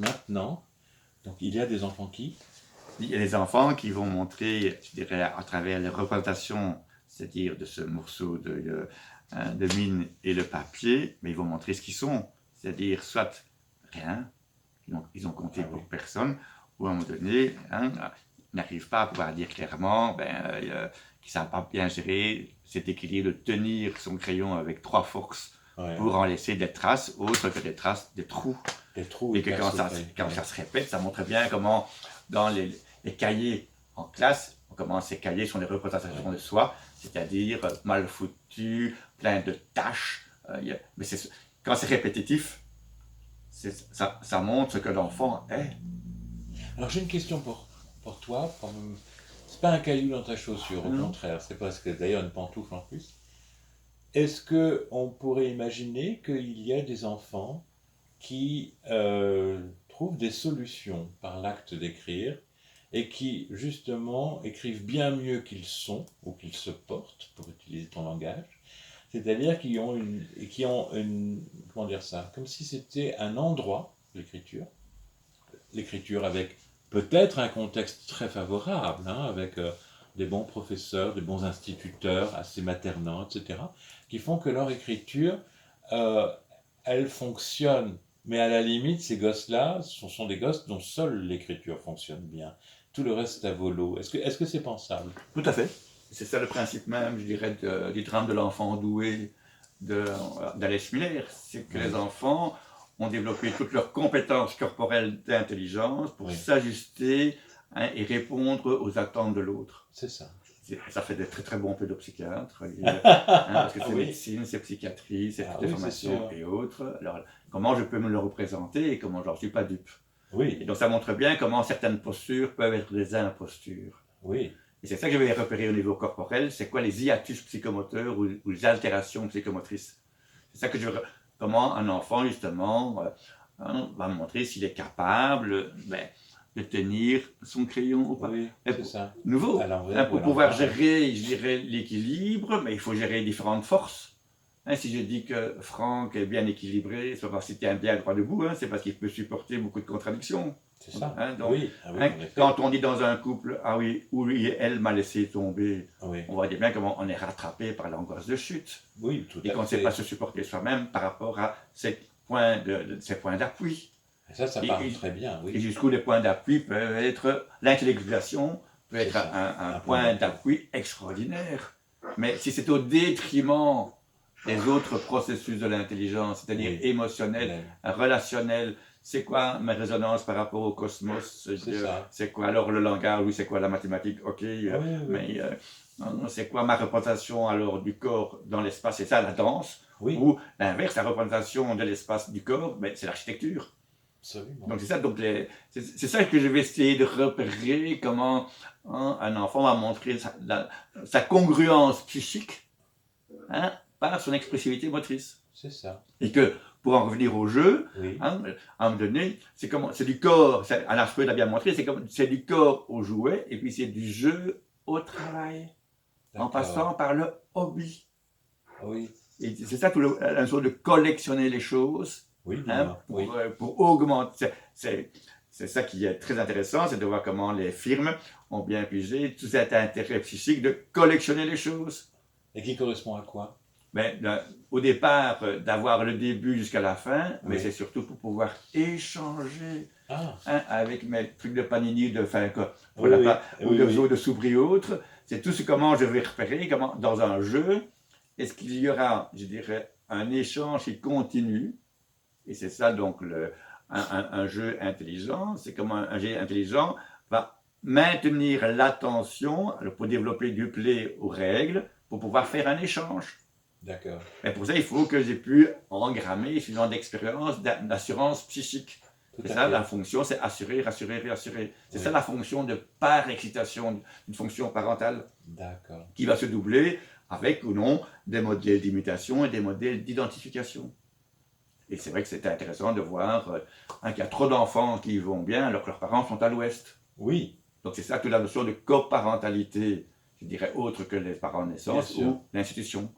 maintenant, donc il y a des enfants qui... Il y a des enfants qui vont montrer, je dirais, à travers les représentations, c'est-à-dire de ce morceau de mine et le papier, mais ils vont montrer ce qu'ils sont, c'est-à-dire soit rien, ils ont compté pour personne, ou à un moment donné, ils n'arrivent pas à pouvoir dire clairement qu'ils ne savent pas bien gérer cet équilibre de tenir son crayon avec 3 forces pour en laisser des traces, autres que des traces, des trous. Et que quand ça se répète, ça montre bien comment dans les cahiers en classe, comment ces cahiers sont des représentations de soi, c'est-à-dire mal foutus, plein de tâches. Mais quand c'est répétitif, ça montre ce que l'enfant est. Alors j'ai une question pour toi. C'est pas un caillou dans ta chaussure, au contraire, c'est presque d'ailleurs une pantoufle en plus. Est-ce qu'on pourrait imaginer qu'il y a des enfants qui trouvent des solutions par l'acte d'écrire et qui, justement, écrivent bien mieux qu'ils sont, ou qu'ils se portent, pour utiliser ton langage, c'est-à-dire qui ont une, comment dire ça, comme si c'était un endroit, l'écriture avec peut-être un contexte très favorable, avec des bons professeurs, des bons instituteurs, assez maternants, etc., qui font que leur écriture, elle fonctionne. Mais à la limite, ces gosses-là, ce sont des gosses dont seule l'écriture fonctionne bien. Tout le reste est à volo. Est-ce que c'est pensable? Tout à fait. C'est ça le principe même, je dirais, du drame de l'enfant doué d'Alice Miller. C'est que les enfants ont développé toutes leurs compétences corporelles d'intelligence pour s'ajuster et répondre aux attentes de l'autre. C'est ça. Ça fait des très très bons pédopsychiatres, parce que c'est médecine, c'est psychiatrie, c'est toutes les formations et autres. Alors, comment je peux me le représenter et comment j'en suis pas dupe. Et donc ça montre bien comment certaines postures peuvent être des impostures. Et c'est ça que je vais repérer au niveau corporel, c'est quoi les hiatus psychomoteurs ou les altérations psychomotrices. C'est ça que comment un enfant justement va me montrer s'il est capable de tenir son crayon ou pas. C'est ça. Nouveau, pour pouvoir gérer, je dirais, l'équilibre, mais il faut gérer différentes forces. Si je dis que Franck est bien équilibré, c'est pas parce qu'il tient bien droit debout, c'est parce qu'il peut supporter beaucoup de contradictions. C'est ça. Donc, quand on dit dans un couple, ah oui, elle m'a laissé tomber, on voit bien comment on est rattrapé par l'angoisse de chute. Et qu'on ne sait pas se supporter soi-même par rapport à ces points d'appui. Ça parle très bien, Et jusqu'où les points d'appui peuvent être, l'intellectualisation peut être un point d'appui extraordinaire. Mais si c'est au détriment des autres processus de l'intelligence, c'est-à-dire émotionnel, relationnel, c'est quoi mes résonances par rapport au cosmos? C'est quoi alors le langage? Oui, c'est quoi la mathématique? Ok, mais c'est quoi ma représentation alors du corps dans l'espace? C'est ça la danse. Ou l'inverse, la représentation de l'espace du corps, c'est l'architecture. Absolument. Donc c'est ça, c'est ça que je vais essayer de repérer, comment un enfant va montrer sa congruence psychique par son expressivité motrice. C'est ça. Et que, pour en revenir au jeu, à un moment donné, c'est du corps, Alain Freud l'a bien montré, c'est du corps au jouet, et puis c'est du jeu au travail, en passant par le hobby. Et c'est ça, un sorte de collectionner les choses, pour augmenter. C'est ça qui est très intéressant, c'est de voir comment les firmes ont bien pigé tout cet intérêt psychique de collectionner les choses. Et qui correspond à quoi? Au départ, d'avoir le début jusqu'à la fin, mais c'est surtout pour pouvoir échanger avec mes trucs de panini, de zoo de Soubry ou autres. C'est tout comment je vais repérer, comment dans un jeu, est-ce qu'il y aura, je dirais, un échange qui continue. Et c'est ça donc un jeu intelligent, c'est comment un jeu intelligent va maintenir l'attention pour développer du play aux règles, pour pouvoir faire un échange. D'accord. Mais pour ça, il faut que j'ai pu engrammer suffisamment d'expérience, d'assurance psychique. C'est ça la fonction, c'est assurer, rassurer, réassurer. C'est ça la fonction de par-excitation, une fonction parentale. D'accord. Qui va se doubler avec ou non des modèles d'imitation et des modèles d'identification. Et c'est vrai que c'est intéressant de voir qu'il y a trop d'enfants qui vont bien alors que leurs parents sont à l'ouest. Donc c'est ça toute la notion de coparentalité, je dirais autre que les parents de naissance ou l'institution.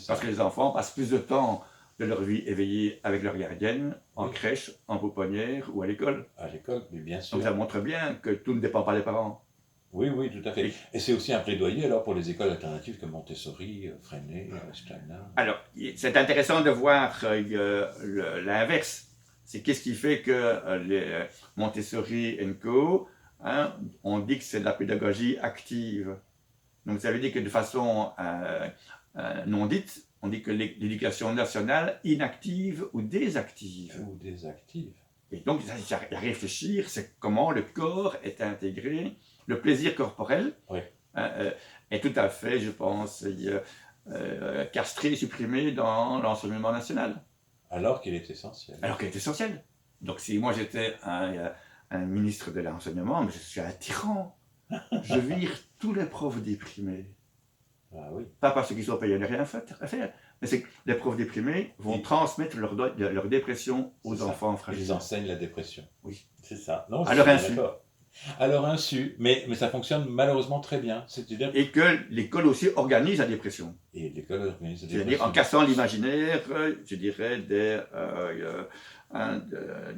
Parce que les enfants passent plus de temps de leur vie éveillée avec leur gardienne, en Oui. crèche, en pouponnière ou à l'école. À l'école, mais bien sûr. Donc ça montre bien que tout ne dépend pas des parents. Oui, oui, tout à fait. Et Et c'est aussi un plaidoyer alors pour les écoles alternatives comme Montessori, Freinet, Steiner. alors, c'est intéressant de voir l'inverse. C'est qu'est-ce qui fait que les Montessori et Co, hein, on dit que c'est de la pédagogie active. Donc ça veut dire que de façon non dite, on dit que l'éducation nationale inactive ou désactive. Ou désactive. Et donc, à réfléchir, c'est comment le corps est intégré, le plaisir corporel Oui. est tout à fait, je pense, castré, supprimé dans l'enseignement national. Alors qu'il est essentiel. Alors qu'il est essentiel. Donc si moi j'étais un ministre de l'enseignement, mais je suis un tyran. Je vire tous les profs déprimés. Ah oui. Pas parce qu'ils sont payés à rien à faire, mais c'est que les profs déprimés vont transmettre leur dépression aux enfants fragiles. Ils enseignent la dépression. Oui. C'est ça. Non, À leur insu. À leur insu, mais ça fonctionne malheureusement très bien. C'est-à-dire... Et que l'école aussi organise la dépression. Et l'école organise la dépression. C'est-à-dire en cassant l'imaginaire, je dirais,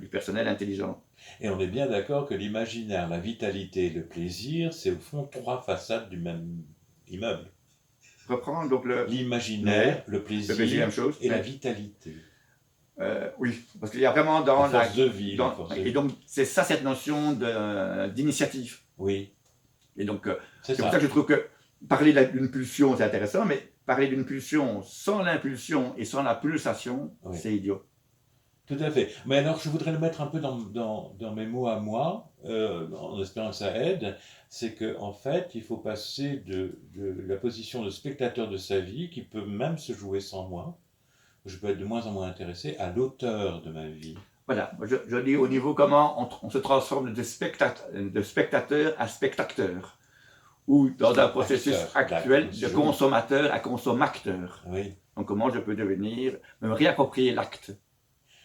du personnel intelligent. Et on est bien d'accord que l'imaginaire, la vitalité et le plaisir, c'est au fond 3 façades du même immeuble. Reprendre donc l'imaginaire, le plaisir même chose, et la vitalité. Oui, parce qu'il y a vraiment dans la force de vie. Et donc, c'est ça cette notion d'initiative. Oui. Et donc, c'est pour ça que je trouve que parler d'une pulsion, c'est intéressant, mais parler d'une pulsion sans l'impulsion et sans la pulsation, oui, c'est idiot. Tout à fait. Mais alors, je voudrais le mettre un peu dans mes mots à moi, en espérant que ça aide. C'est qu'en fait, il faut passer de la position de spectateur de sa vie, qui peut même se jouer sans moi, je peux être de moins en moins intéressé, à l'auteur de ma vie. Voilà, je dis au niveau comment on se transforme de spectateur à spectateur, ou dans un processus actuel de consommateur à consommateur. Oui. Donc comment je peux devenir, me réapproprier l'acte,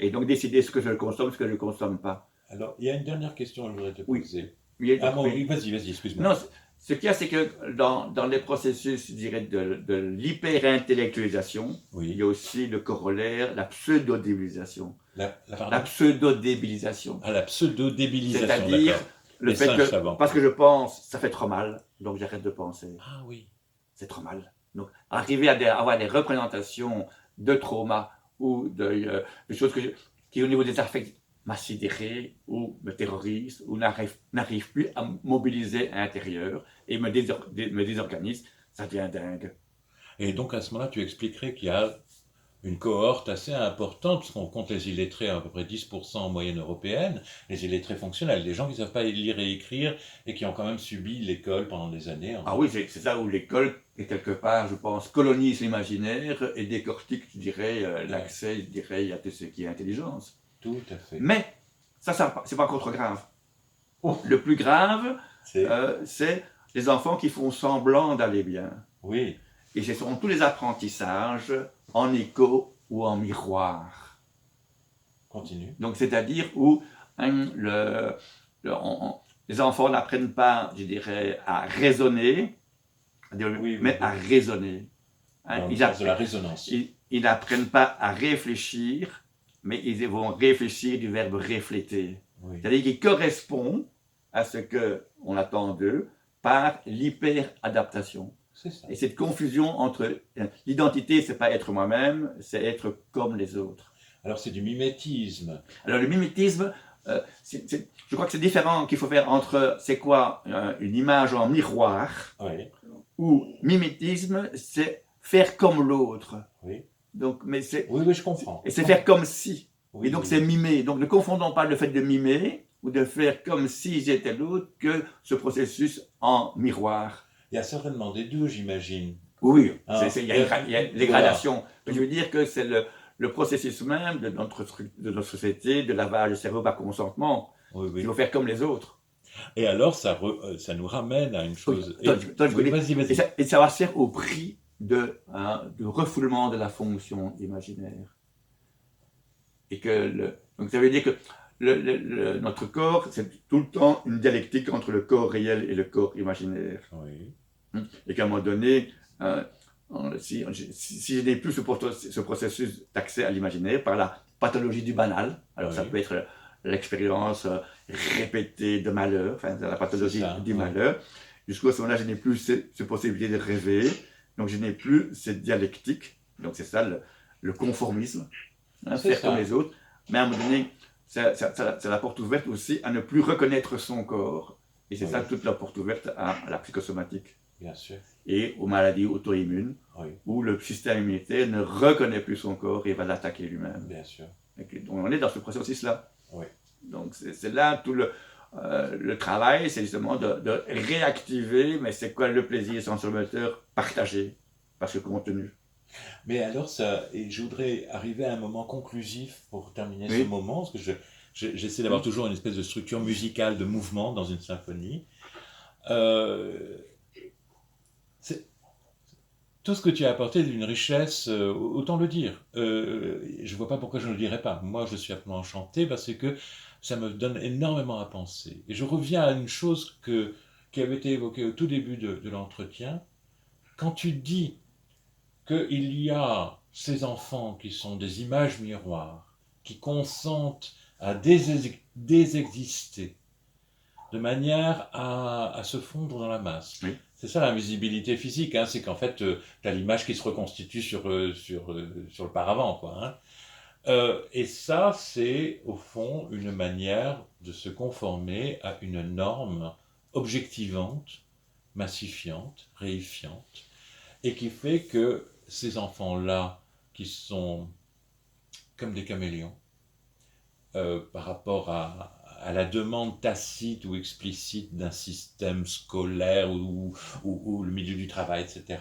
et donc décider ce que je consomme, ce que je ne consomme pas. Alors, il y a une dernière question que je voudrais te poser. Oui. Oui, vas-y, excuse-moi. Non, ce qu'il y a, c'est que dans les processus, je dirais, de l'hyper-intellectualisation, oui, il y a aussi le corollaire, la pseudo-débilisation. La pseudo-débilisation. Ah, la pseudo-débilisation, c'est-à-dire le fait que, parce que je pense, ça fait trop mal, donc j'arrête de penser. Ah oui. C'est trop mal. Donc, arriver à avoir des représentations de trauma ou de choses qui, au niveau des affects, m'a sidéré ou me terrorise ou n'arrive plus à mobiliser à l'intérieur et me désorganise, ça devient dingue. Et donc à ce moment-là, tu expliquerais qu'il y a une cohorte assez importante, puisqu'on compte les illettrés à peu près 10% en moyenne européenne, les illettrés fonctionnels, des gens qui ne savent pas lire et écrire et qui ont quand même subi l'école pendant des années. Ah oui, c'est ça où l'école, quelque part, je pense, colonise l'imaginaire et décortique, je dirais, l'accès, je dirais, à tout ce qui est intelligence. Tout à fait. Mais, ça c'est pas encore trop grave. Oh. Le plus grave, c'est les enfants qui font semblant d'aller bien. Oui. Et ce sont tous les apprentissages en écho ou en miroir. Continue. Donc, c'est-à-dire où les enfants n'apprennent pas, je dirais, à raisonner, mais à raisonner. Dans le sens de la résonance. Ils n'apprennent pas à réfléchir, mais ils vont réfléchir du verbe refléter. Oui. C'est-à-dire qu'ils correspondent à ce qu'on attend d'eux par l'hyper-adaptation. Et cette confusion entre l'identité, c'est pas être moi-même, c'est être comme les autres. Alors c'est du mimétisme. Alors le mimétisme, je crois que c'est différent qu'il faut faire entre, c'est quoi, une image en miroir, oui, ou mimétisme, c'est faire comme l'autre. Oui. Donc, mais c'est, oui, je comprends. Et c'est faire comme si. Oui, et donc c'est mimer. Donc ne confondons pas le fait de mimer ou de faire comme si j'étais l'autre que ce processus en miroir. Il y a certainement des deux, j'imagine. Oui, il y a des gradations. Voilà. Je veux dire que c'est le processus même de notre société, de lavage de cerveau par consentement. Oui. Il faut faire comme les autres. Et alors, ça nous ramène à une chose... Vas-y. Et ça va se faire au prix du refoulement de la fonction imaginaire. Et donc ça veut dire que notre corps, c'est tout le temps une dialectique entre le corps réel et le corps imaginaire. Oui. Et qu'à un moment donné, Si je n'ai plus ce processus d'accès à l'imaginaire par la pathologie du banal, alors ça Oui. peut être l'expérience répétée de malheur, enfin la pathologie du malheur, jusqu'au moment là je n'ai plus cette possibilité de rêver, donc je n'ai plus cette dialectique, donc c'est ça le conformisme, faire comme les autres, mais à un moment donné, c'est la porte ouverte aussi à ne plus reconnaître son corps, et c'est ça toute la porte ouverte à la psychosomatique. Bien sûr. Et aux maladies auto-immunes, où le système immunitaire ne reconnaît plus son corps et va l'attaquer lui-même. Bien sûr. Donc on est dans ce processus-là. Oui. Donc c'est là tout le travail, c'est justement de réactiver, mais c'est quoi le plaisir sensorimoteur partagé par ce contenu. Mais alors, et je voudrais arriver à un moment conclusif pour terminer ce moment, parce que j'essaie d'avoir toujours une espèce de structure musicale de mouvement dans une symphonie. Tout ce que tu as apporté d'une richesse, autant le dire. Je ne vois pas pourquoi je ne le dirais pas. Moi, je suis absolument enchanté parce que ça me donne énormément à penser. Et je reviens à une chose qui avait été évoquée au tout début de l'entretien. Quand tu dis qu'il y a ces enfants qui sont des images miroirs, qui consentent à désexister, de manière à se fondre dans la masse. Oui. C'est ça l'invisibilité physique, hein, c'est qu'en fait, tu as l'image qui se reconstitue sur le paravent, quoi. Hein. Et ça, c'est au fond une manière de se conformer à une norme objectivante, massifiante, réifiante, et qui fait que ces enfants-là, qui sont comme des caméléons, par rapport à la demande tacite ou explicite d'un système scolaire ou le milieu du travail, etc.,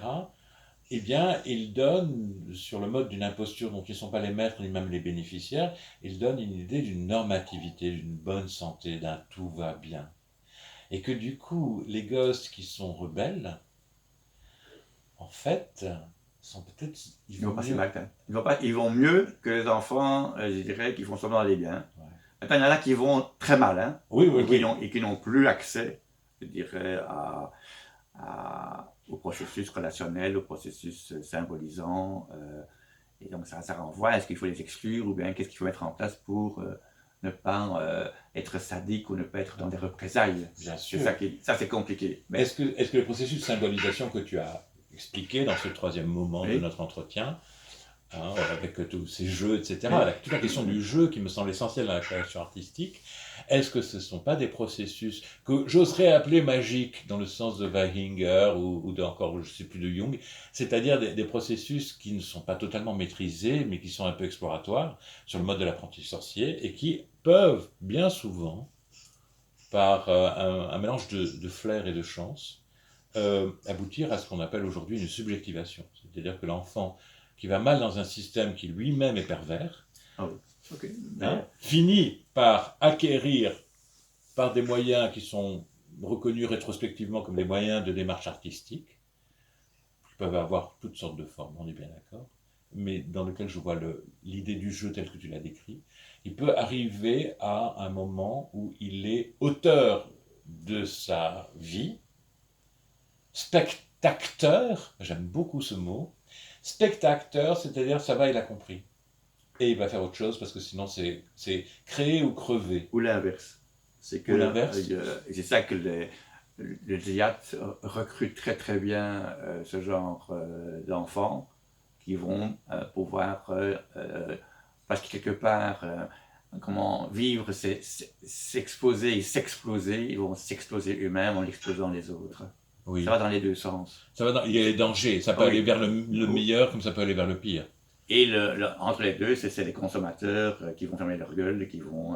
eh bien, ils donnent, sur le mode d'une imposture dont ils ne sont pas les maîtres ni même les bénéficiaires, ils donnent une idée d'une normativité, d'une bonne santé, d'un tout va bien. Et que du coup, les gosses qui sont rebelles, en fait, sont peut-être... Ils vont passer mal, hein. Ils vont mieux que les enfants, je dirais, qui font semblant d'aller bien. Ouais. Maintenant, il y en a qui vont très mal, hein, et qui n'ont plus accès, je dirais, au processus relationnel, au processus symbolisant. Et donc, ça renvoie à est-ce qu'il faut les exclure ou bien qu'est-ce qu'il faut mettre en place pour ne pas être sadique ou ne pas être dans des représailles. Bien sûr. Ça, c'est compliqué. Mais est-ce que le processus de symbolisation que tu as expliqué dans ce troisième moment de notre entretien, hein, avec tous ces jeux, etc., toute la question du jeu qui me semble essentielle dans la création artistique, est-ce que ce ne sont pas des processus que j'oserais appeler magiques dans le sens de Weihinger ou encore, je ne sais plus, de Jung, c'est-à-dire des processus qui ne sont pas totalement maîtrisés, mais qui sont un peu exploratoires sur le mode de l'apprenti sorcier et qui peuvent bien souvent, par un mélange de flair et de chance, aboutir à ce qu'on appelle aujourd'hui une subjectivation. C'est-à-dire que l'enfant qui va mal dans un système qui lui-même est pervers, finit par acquérir, par des moyens qui sont reconnus rétrospectivement comme les moyens de démarche artistique, qui peuvent avoir toutes sortes de formes, on est bien d'accord, mais dans lequel je vois l'idée du jeu telle que tu l'as décrit, il peut arriver à un moment où il est auteur de sa vie, spectateur, j'aime beaucoup ce mot, spectateur, c'est-à-dire ça va, il a compris. Et il va faire autre chose parce que sinon c'est créer ou crever. Ou l'inverse. C'est ça que le théâtre recrute très très bien ce genre d'enfants qui vont pouvoir, parce que quelque part, comment vivre, c'est s'exposer et s'exploser, ils vont s'exploser eux-mêmes en explosant les autres. Oui. Ça va dans les deux sens. Il y a les dangers, ça peut aller vers le meilleur comme ça peut aller vers le pire. Et entre les deux, c'est les consommateurs qui vont fermer leur gueule et qui vont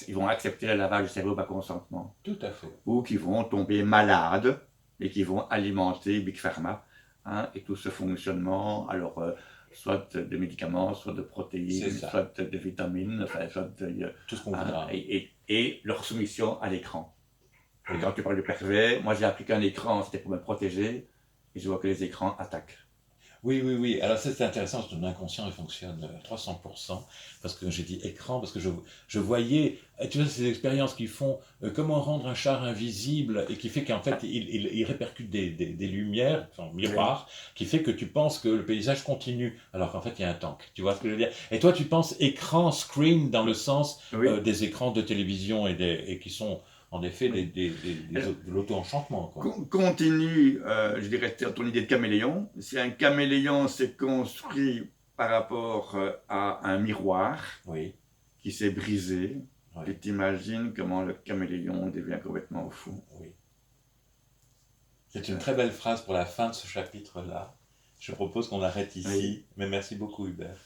ils vont accepter le lavage du cerveau par consentement. Tout à fait. Ou qui vont tomber malades et qui vont alimenter Big Pharma, hein, et tout ce fonctionnement, alors soit de médicaments, soit de protéines, soit de vitamines, enfin, soit tout ce qu'on voudra. Et leur soumission à l'écran. Et quand tu parles de pervers, moi j'ai appris qu'un écran c'était pour me protéger et je vois que les écrans attaquent. Oui. Alors ça, c'est intéressant, parce que ton inconscient, il fonctionne à 300%, parce que j'ai dit écran, parce que je voyais, tu vois, ces expériences qui font comment rendre un char invisible, et qui fait qu'en fait, il répercute des lumières, enfin, Oui. miroirs, qui fait que tu penses que le paysage continue, alors qu'en fait, il y a un tank. Tu vois ce que je veux dire? Et toi, tu penses écran, screen, dans le sens Oui. des écrans de télévision, et qui sont, en effet, Oui. Alors, de l'auto-enchantement, quoi. continue, je dirais, ton idée de caméléon. Si un caméléon s'est construit par rapport à un miroir Oui, qui s'est brisé, oui, et t'imagines comment le caméléon devient complètement fou. oui. C'est une Euh, très belle phrase pour la fin de ce chapitre-là. Je propose qu'on arrête oui. ici, mais merci beaucoup Hubert.